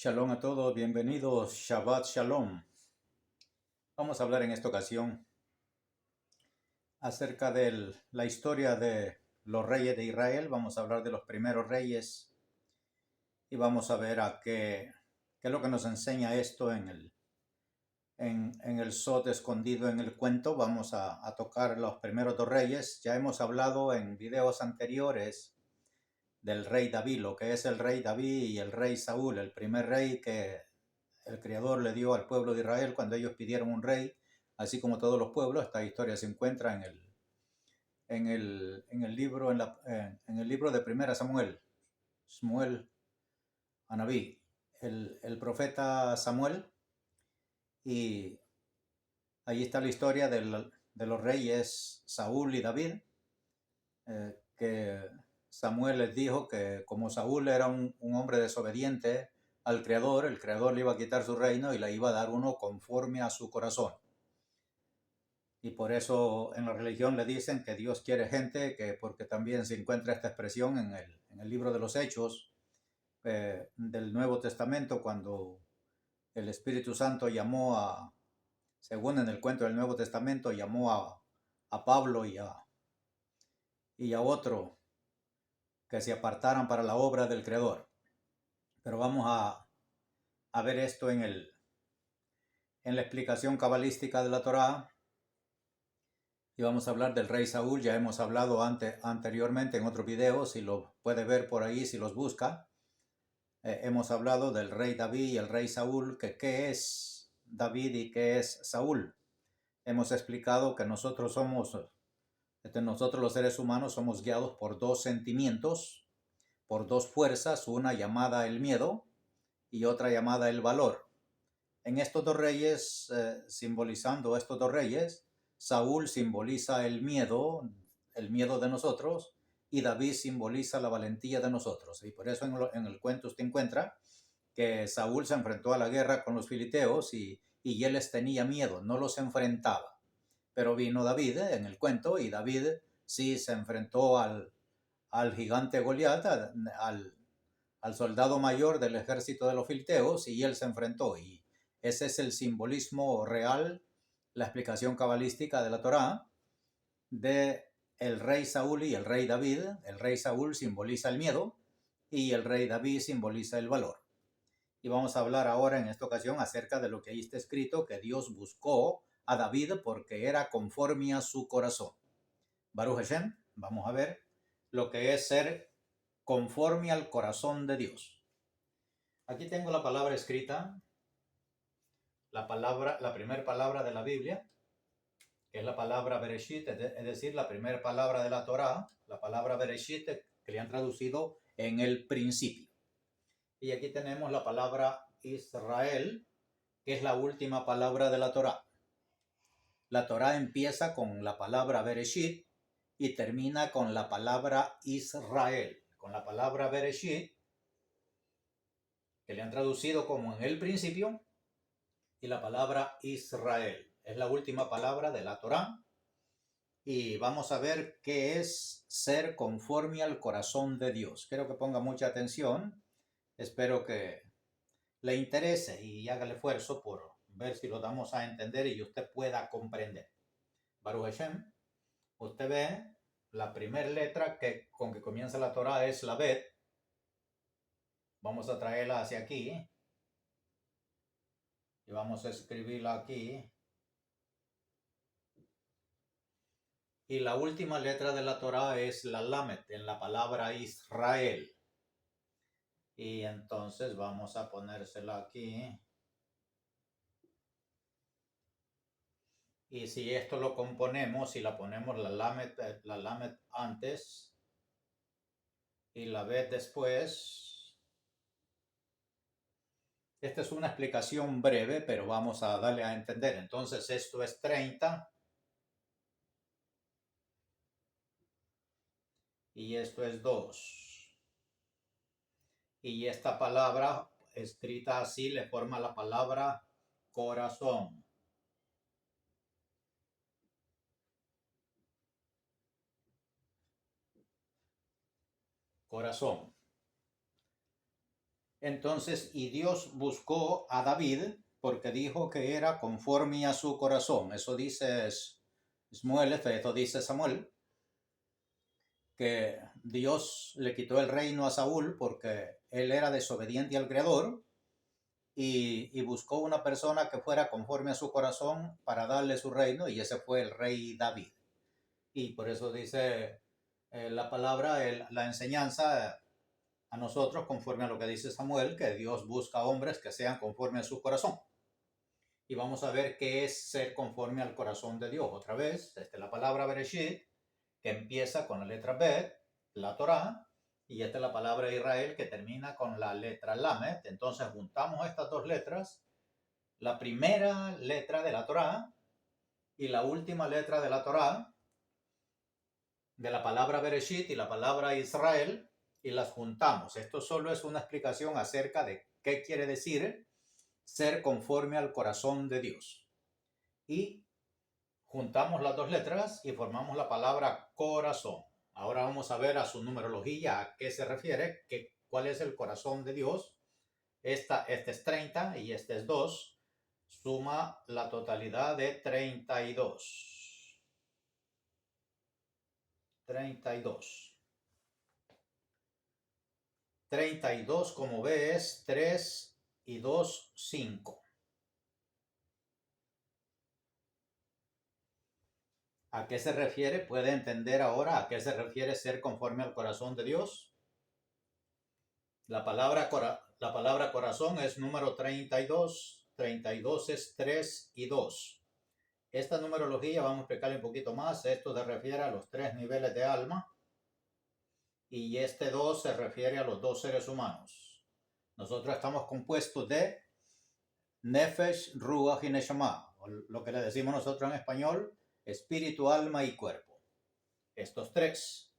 Shalom a todos, bienvenidos, Shabbat Shalom. Vamos a hablar en esta ocasión acerca de la historia de los reyes de Israel. Vamos a hablar de los primeros reyes y vamos a ver qué es lo que nos enseña esto en el Sot escondido en el cuento. Vamos a tocar los primeros dos reyes. Ya hemos hablado en videos anteriores del rey David, lo que es el rey David y el rey Saúl, el primer rey que el Creador le dio al pueblo de Israel cuando ellos pidieron un rey, así como todos los pueblos. Esta historia se encuentra en el libro de Primera Samuel, Anabí, el profeta Samuel, y ahí está la historia de los reyes Saúl y David, que Samuel les dijo que como Saúl era un hombre desobediente al Creador, el Creador le iba a quitar su reino y le iba a dar uno conforme a su corazón. Y por eso en la religión le dicen que Dios quiere gente, porque también se encuentra esta expresión en el libro de los Hechos del Nuevo Testamento, cuando el Espíritu Santo llamó según en el cuento del Nuevo Testamento, llamó a Pablo y a otro que se apartaran para la obra del Creador. Pero vamos a ver esto en la explicación cabalística de la Torá. Y vamos a hablar del rey Saúl. Ya hemos hablado anteriormente en otro video, si lo puede ver por ahí, si los busca. Hemos hablado del rey David y el rey Saúl, que qué es David y qué es Saúl. Hemos explicado que nosotros los seres humanos somos guiados por dos sentimientos, por dos fuerzas, una llamada el miedo y otra llamada el valor. En estos dos reyes, simbolizando estos dos reyes, Saúl simboliza el miedo de nosotros, y David simboliza la valentía de nosotros. Y por eso en el cuento usted encuentra que Saúl se enfrentó a la guerra con los filisteos y él les tenía miedo, no los enfrentaba. Pero vino David en el cuento, y David sí se enfrentó al gigante Goliat, al soldado mayor del ejército de los filisteos, y él se enfrentó. Y ese es el simbolismo real, la explicación cabalística de la Torá de el rey Saúl y el rey David. El rey Saúl simboliza el miedo y el rey David simboliza el valor. Y vamos a hablar ahora en esta ocasión acerca de lo que ahí está escrito, que Dios buscó a David porque era conforme a su corazón. Baruch Hashem, vamos a ver lo que es ser conforme al corazón de Dios. Aquí tengo la palabra escrita, la primera palabra de la Biblia, que es la palabra Bereshit, es decir, la primera palabra de la Torá, la palabra Bereshit, que le han traducido en el principio. Y aquí tenemos la palabra Israel, que es la última palabra de la Torá. La Torá empieza con la palabra Bereshit y termina con la palabra Israel. Con la palabra Bereshit, que le han traducido como en el principio, y la palabra Israel. Es la última palabra de la Torá. Y vamos a ver qué es ser conforme al corazón de Dios. Quiero que ponga mucha atención. Espero que le interese y haga el esfuerzo por ver si lo damos a entender y usted pueda comprender. Baruch Hashem, usted ve la primera letra con que comienza la Torá es la Bet. Vamos a traerla hacia aquí y vamos a escribirla aquí. Y la última letra de la Torá es la Lamet en la palabra Israel. Y entonces vamos a ponérsela aquí. Y si esto lo componemos y la ponemos la Lamet antes y la Bet después. Esta es una explicación breve, pero vamos a darle a entender. Entonces esto es 30. Y esto es 2. Y esta palabra escrita así le forma la palabra corazón. Corazón. Entonces, y Dios buscó a David porque dijo que era conforme a su corazón. Eso dice Samuel, eso dice Samuel, que Dios le quitó el reino a Saúl porque él era desobediente al Creador y buscó una persona que fuera conforme a su corazón para darle su reino, y ese fue el rey David. Y por eso dice la palabra, la enseñanza a nosotros, conforme a lo que dice Samuel, que Dios busca hombres que sean conforme a su corazón. Y vamos a ver qué es ser conforme al corazón de Dios. Otra vez, la palabra Bereshit, que empieza con la letra Bet, la Torá, y esta es la palabra Israel, que termina con la letra Lamed. Entonces juntamos estas dos letras, la primera letra de la Torá y la última letra de la Torá, de la palabra Bereshit y la palabra Israel, y las juntamos. Esto solo es una explicación acerca de qué quiere decir ser conforme al corazón de Dios. Y juntamos las dos letras y formamos la palabra corazón. Ahora vamos a ver a su numerología a qué se refiere, cuál es el corazón de Dios. Este es 30 y este es 2. Suma la totalidad de 32. 32. 32, como ves, 3 y 2, 5. ¿A qué se refiere? ¿Puede entender ahora a qué se refiere ser conforme al corazón de Dios? La palabra corazón es número 32. 32 es 3 y 2. Esta numerología vamos a explicarle un poquito más. Esto se refiere a los 3 niveles de alma. Y este 2 se refiere a los 2 seres humanos. Nosotros estamos compuestos de Nefesh, Ruach y Neshama, lo que le decimos nosotros en español, espíritu, alma y cuerpo. Estos 3.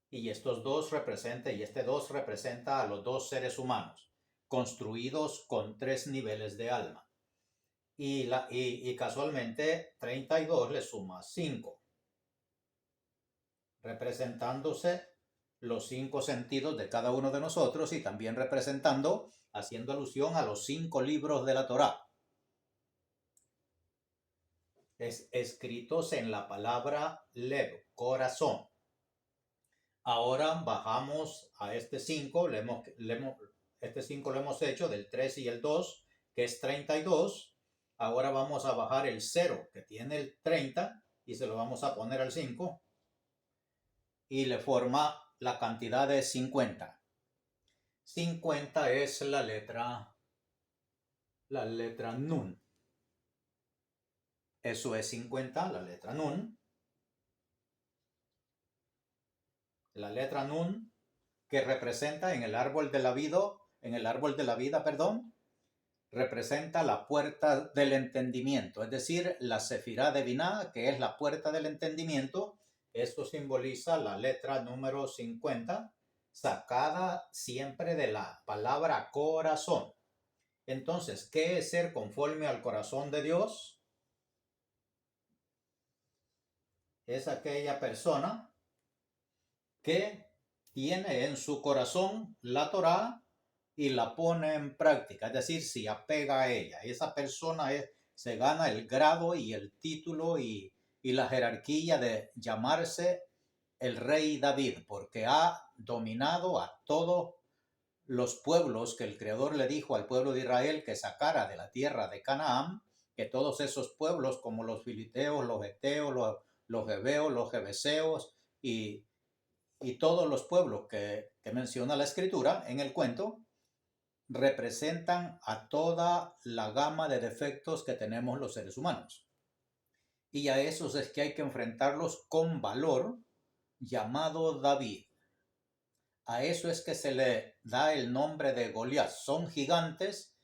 Y estos 2 representan, y este 2 representa a los 2 seres humanos, construidos con 3 niveles de alma. Y casualmente 32 le suma 5, representándose los 5 sentidos de cada uno de nosotros, y también representando, haciendo alusión a los 5 libros de la Torá, escritos en la palabra Lev, corazón. Ahora bajamos a este 5, este 5 lo hemos hecho del 3 y el 2, que es 32. Ahora vamos a bajar el 0, que tiene el 30, y se lo vamos a poner al 5, y le forma la cantidad de 50. 50 es la letra Nun. Eso es 50, la letra Nun. La letra Nun, que representa en el árbol de la vida, representa la puerta del entendimiento, es decir, la Sefirá de Binah, que es la puerta del entendimiento. Esto simboliza la letra número 50, sacada siempre de la palabra corazón. Entonces, ¿qué es ser conforme al corazón de Dios? Es aquella persona que tiene en su corazón la Torá y la pone en práctica, es decir, se apega a ella. Esa persona se gana el grado y el título y la jerarquía de llamarse el rey David, porque ha dominado a todos los pueblos que el Creador le dijo al pueblo de Israel que sacara de la tierra de Canaán, que todos esos pueblos como los filisteos, los heteos, los heveos, los jebeseos y todos los pueblos que menciona la escritura en el cuento, representan a toda la gama de defectos que tenemos los seres humanos. Y a esos es que hay que enfrentarlos con valor, llamado David. A eso es que se le da el nombre de Goliat. Son gigantes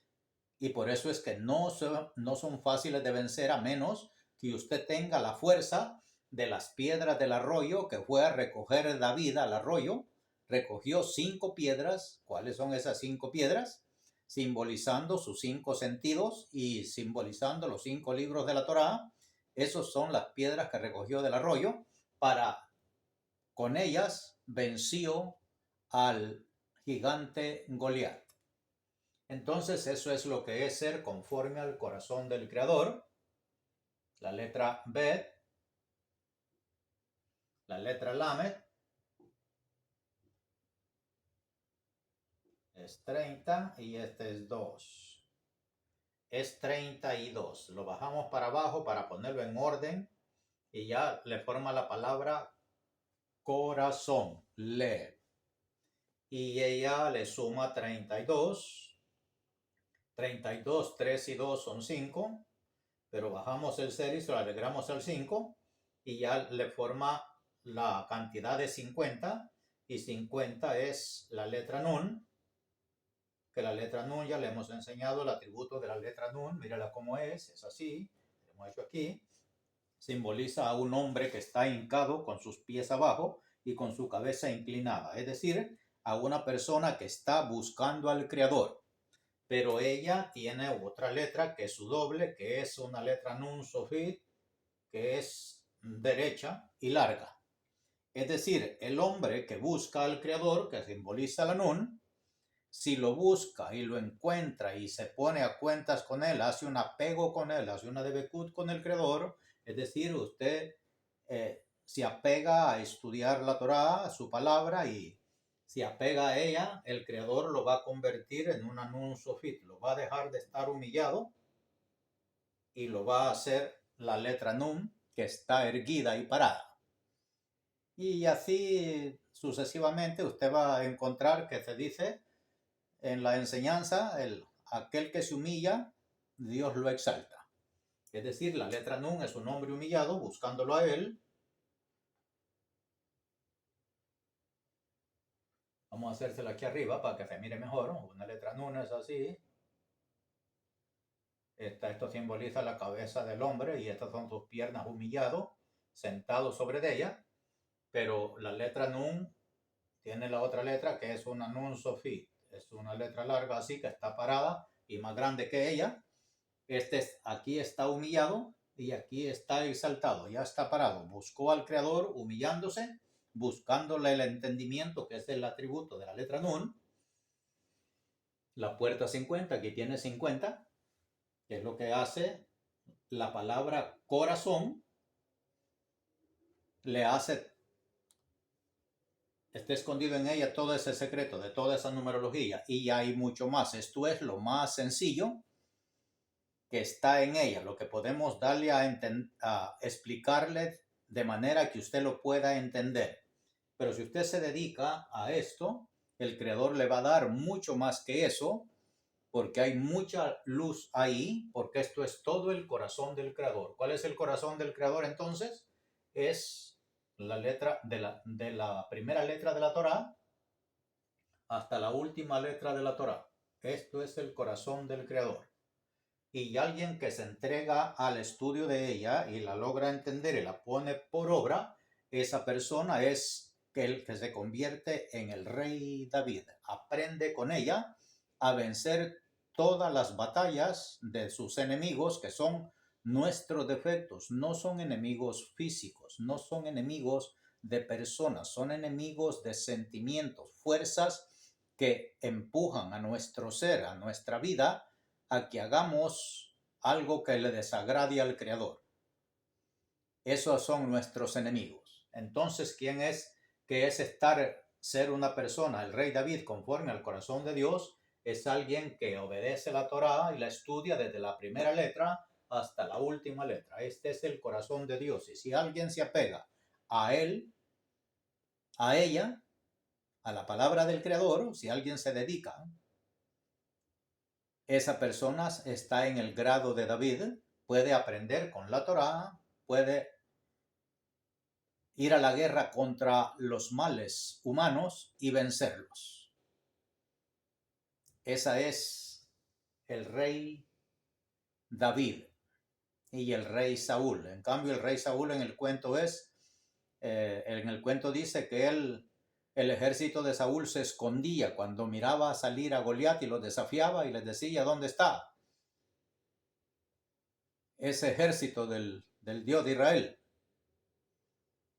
y por eso es que no son fáciles de vencer, a menos que usted tenga la fuerza de las piedras del arroyo que fue a recoger David al arroyo. Recogió 5 piedras. ¿Cuáles son esas 5 piedras? Simbolizando sus 5 sentidos y simbolizando los 5 libros de la Torá. Esas son las piedras que recogió del arroyo. Con ellas venció al gigante Goliat. Entonces eso es lo que es ser conforme al corazón del Creador. La letra Bet, la letra Lamed es 30 y este es 2. Es 32. Lo bajamos para abajo para ponerlo en orden y ya le forma la palabra corazón, le. Y ella le suma 32. 32, 3 y 2 son 5, pero bajamos el 0 y se lo agregamos al 5 y ya le forma la cantidad de 50, y 50 es la letra Nun, que la letra Nun ya le hemos enseñado el atributo de la letra Nun. Mírala cómo es así, lo hemos hecho aquí. Simboliza a un hombre que está hincado con sus pies abajo y con su cabeza inclinada, es decir, a una persona que está buscando al Creador. Pero ella tiene otra letra que es su doble, que es una letra Nun Sofit, que es derecha y larga. Es decir, el hombre que busca al Creador, que simboliza la Nun, si lo busca y lo encuentra y se pone a cuentas con él, hace un apego con él, hace una debekut con el Creador, es decir, usted se apega a estudiar la Torá, su palabra, y se apega a ella, el Creador lo va a convertir en un Nun Sofit, lo va a dejar de estar humillado y lo va a hacer la letra Nun, que está erguida y parada. Y así sucesivamente usted va a encontrar que se dice en la enseñanza, aquel que se humilla, Dios lo exalta. Es decir, la letra Nun es un hombre humillado buscándolo a él. Vamos a hacérsela aquí arriba para que se mire mejor. Una letra Nun es así. Esto simboliza la cabeza del hombre y estas son sus piernas humillado, sentado sobre ella. Pero la letra Nun tiene la otra letra que es una Nun Sofit. Es una letra larga así que está parada y más grande que ella. Aquí está humillado y aquí está exaltado, ya está parado. Buscó al Creador humillándose, buscándole el entendimiento, que es el atributo de la letra Nun. La puerta 50, aquí tiene 50, que es lo que hace la palabra corazón, le hace, está escondido en ella todo ese secreto de toda esa numerología, y hay mucho más. Esto es lo más sencillo que está en ella, lo que podemos darle a explicarle de manera que usted lo pueda entender. Pero si usted se dedica a esto, el Creador le va a dar mucho más que eso, porque hay mucha luz ahí, porque esto es todo el corazón del Creador. ¿Cuál es el corazón del Creador entonces? Es la letra de la primera letra de la Torá hasta la última letra de la Torá. Esto es el corazón del Creador. Y alguien que se entrega al estudio de ella y la logra entender y la pone por obra, esa persona es el que se convierte en el rey David. Aprende con ella a vencer todas las batallas de sus enemigos, que son nuestros defectos. No son enemigos físicos, no son enemigos de personas, son enemigos de sentimientos, fuerzas que empujan a nuestro ser, a nuestra vida, a que hagamos algo que le desagrade al Creador. Esos son nuestros enemigos. Entonces, ¿quién es? ¿Qué es ser una persona? El rey David, conforme al corazón de Dios, es alguien que obedece la Torá y la estudia desde la primera letra hasta la última letra. Este es el corazón de Dios. Y si alguien se apega a él, a ella, a la palabra del Creador, si alguien se dedica, esa persona está en el grado de David, puede aprender con la Torá, puede ir a la guerra contra los males humanos y vencerlos. Esa es el rey David y el rey Saúl. En cambio, el rey Saúl en el cuento en el cuento dice que el ejército de Saúl se escondía cuando miraba salir a Goliat y los desafiaba y les decía, ¿dónde está ese ejército del Dios de Israel?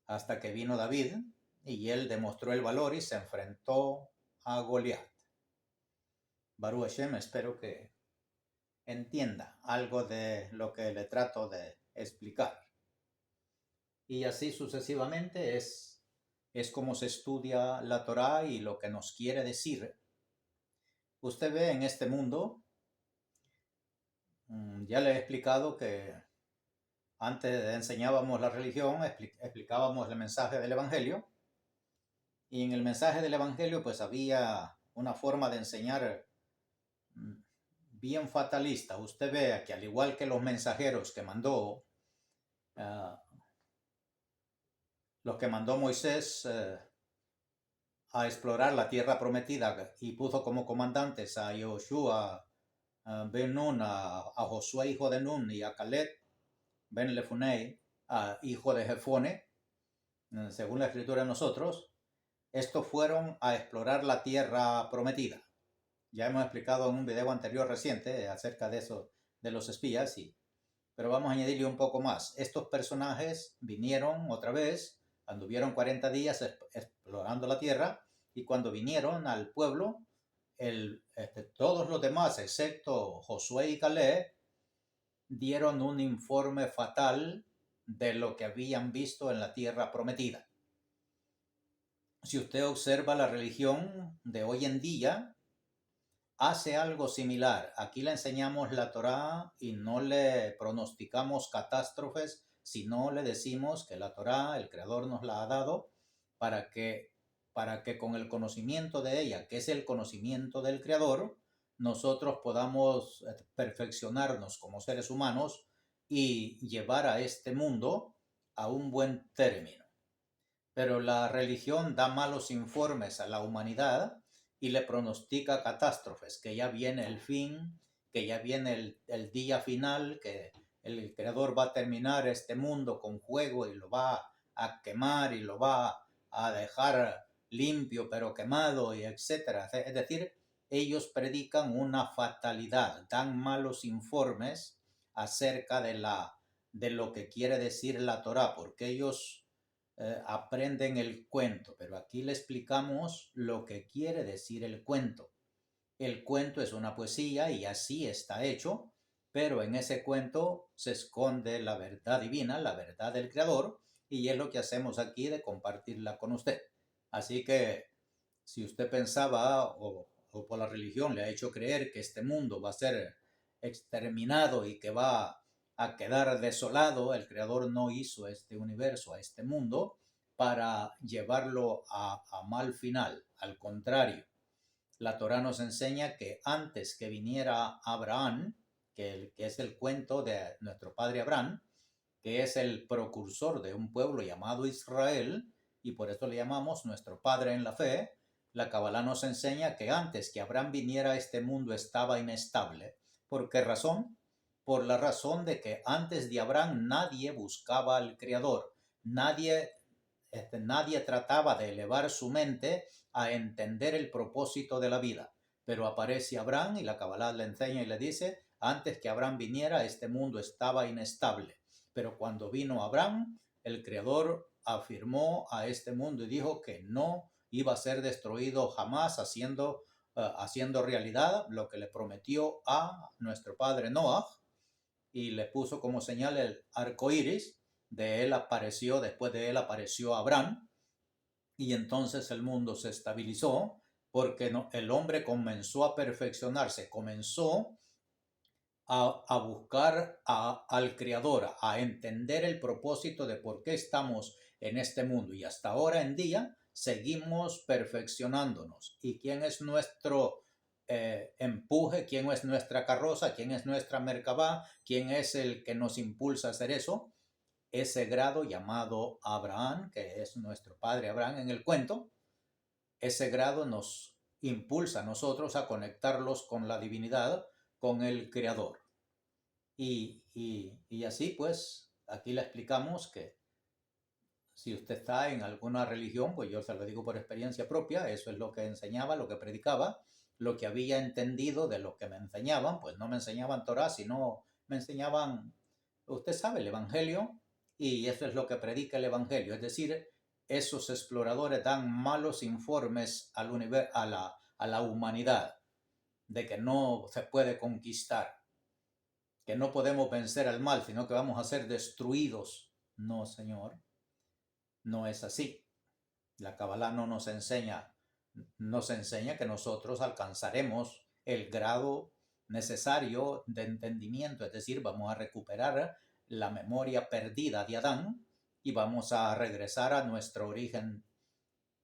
Hasta que vino David y él demostró el valor y se enfrentó a Goliat. Baruch Hashem, espero que entienda algo de lo que le trato de explicar. Y así sucesivamente es como se estudia la Torá y lo que nos quiere decir. Usted ve en este mundo, ya le he explicado que antes enseñábamos la religión, explicábamos el mensaje del Evangelio, y en el mensaje del Evangelio pues había una forma de enseñar bien fatalista. Usted ve que al igual que los mensajeros que mandó, los que mandó Moisés a explorar la tierra prometida y puso como comandantes a Yoshua ben Nun, a Josué hijo de Nun y a Caleb ben Lefunei, hijo de Jefone, según la escritura de nosotros, estos fueron a explorar la tierra prometida. Ya hemos explicado en un video anterior reciente acerca de eso, de los espías, pero vamos a añadirle un poco más. Estos personajes vinieron otra vez, anduvieron 40 días explorando la tierra, y cuando vinieron al pueblo, todos los demás, excepto Josué y Caleb, dieron un informe fatal de lo que habían visto en la tierra prometida. Si usted observa la religión de hoy en día, hace algo similar. Aquí le enseñamos la Torá y no le pronosticamos catástrofes, sino le decimos que la Torá, el Creador nos la ha dado para que con el conocimiento de ella, que es el conocimiento del Creador, nosotros podamos perfeccionarnos como seres humanos y llevar a este mundo a un buen término. Pero la religión da malos informes a la humanidad y le pronostica catástrofes, que ya viene el fin, que ya viene el día final, que el Creador va a terminar este mundo con fuego y lo va a quemar y lo va a dejar limpio pero quemado, y etcétera. Es decir, ellos predican una fatalidad, dan malos informes acerca de lo que quiere decir la Torá, porque ellos aprenden el cuento, pero aquí le explicamos lo que quiere decir el cuento. El cuento es una poesía y así está hecho, pero en ese cuento se esconde la verdad divina, la verdad del Creador, y es lo que hacemos aquí de compartirla con usted. Así que si usted pensaba o por la religión le ha hecho creer que este mundo va a ser exterminado y que va a quedar desolado, el Creador no hizo este universo, a este mundo, para llevarlo a mal final. Al contrario, la Torá nos enseña que antes que viniera Abraham, que es el cuento de nuestro padre Abraham, que es el precursor de un pueblo llamado Israel, y por eso le llamamos nuestro padre en la fe, la Kabbalah nos enseña que antes que Abraham viniera a este mundo estaba inestable. ¿Por qué razón? Por la razón de que antes de Abraham nadie buscaba al Creador, nadie trataba de elevar su mente a entender el propósito de la vida. Pero aparece Abraham y la Kabbalah le enseña y le dice, antes que Abraham viniera, este mundo estaba inestable. Pero cuando vino Abraham, el Creador afirmó a este mundo y dijo que no iba a ser destruido jamás, haciendo realidad lo que le prometió a nuestro padre Noah, y le puso como señal el arco iris. Después de él apareció Abraham, y entonces el mundo se estabilizó porque el hombre comenzó a perfeccionarse, comenzó a buscar al Creador, a entender el propósito de por qué estamos en este mundo, y hasta ahora en día seguimos perfeccionándonos. ¿Y quién es nuestro empuje? ¿Quién es nuestra carroza? ¿Quién es nuestra Merkabá? ¿Quién es el que nos impulsa a hacer eso? Ese grado llamado Abraham, que es nuestro padre Abraham en el cuento, ese grado nos impulsa a nosotros a conectarlos con la divinidad, con el Creador. Y así pues, aquí le explicamos que si usted está en alguna religión, pues yo se lo digo por experiencia propia, eso es lo que enseñaba, lo que predicaba, lo que había entendido de lo que me enseñaban, pues no me enseñaban Torah, sino me enseñaban, usted sabe, el Evangelio, y eso es lo que predica el Evangelio. Es decir, esos exploradores dan malos informes a la humanidad. de que no se puede conquistar, que no podemos vencer al mal, sino que vamos a ser destruidos. No, Señor, no es así. La Kabbalah no nos enseña que nosotros alcanzaremos el grado necesario de entendimiento, es decir, vamos a recuperar la memoria perdida de Adán y vamos a regresar a nuestro origen,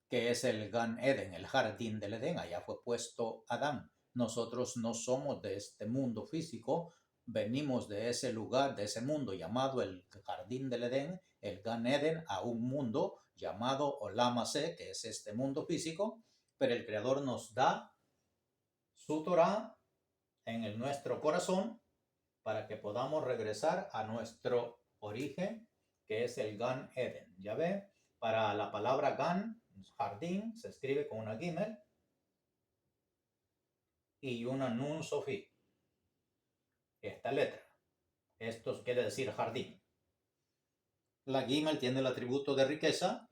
que es el Gan Eden, el jardín del Edén. Allá fue puesto Adán. Nosotros no somos de este mundo físico, venimos de ese lugar, de ese mundo llamado el jardín del Edén, el Gan Eden, a un mundo llamado Olam Hazé, que es este mundo físico, pero el Creador nos da su Torah en nuestro corazón para que podamos regresar a nuestro origen, que es el Gan Eden. Ya ve, para la palabra Gan, jardín, se escribe con una Gimel y una Nun Sofí. Esta letra. Esto quiere decir jardín. La Gimel tiene el atributo de riqueza,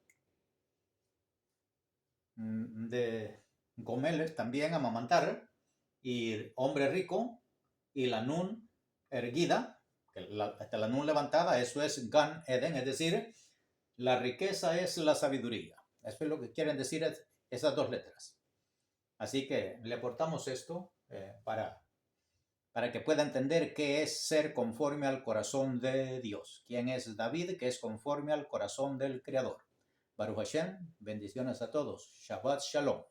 de Gomeler también, amamantar, y hombre rico, y la Nun erguida, la Nun levantada, eso es Gan Eden, es decir, la riqueza es la sabiduría. Eso es lo que quieren decir esas dos letras. Así que le aportamos esto para que pueda entender qué es ser conforme al corazón de Dios. ¿Quién es David? Que es conforme al corazón del Creador. Baruch Hashem, bendiciones a todos. Shabbat Shalom.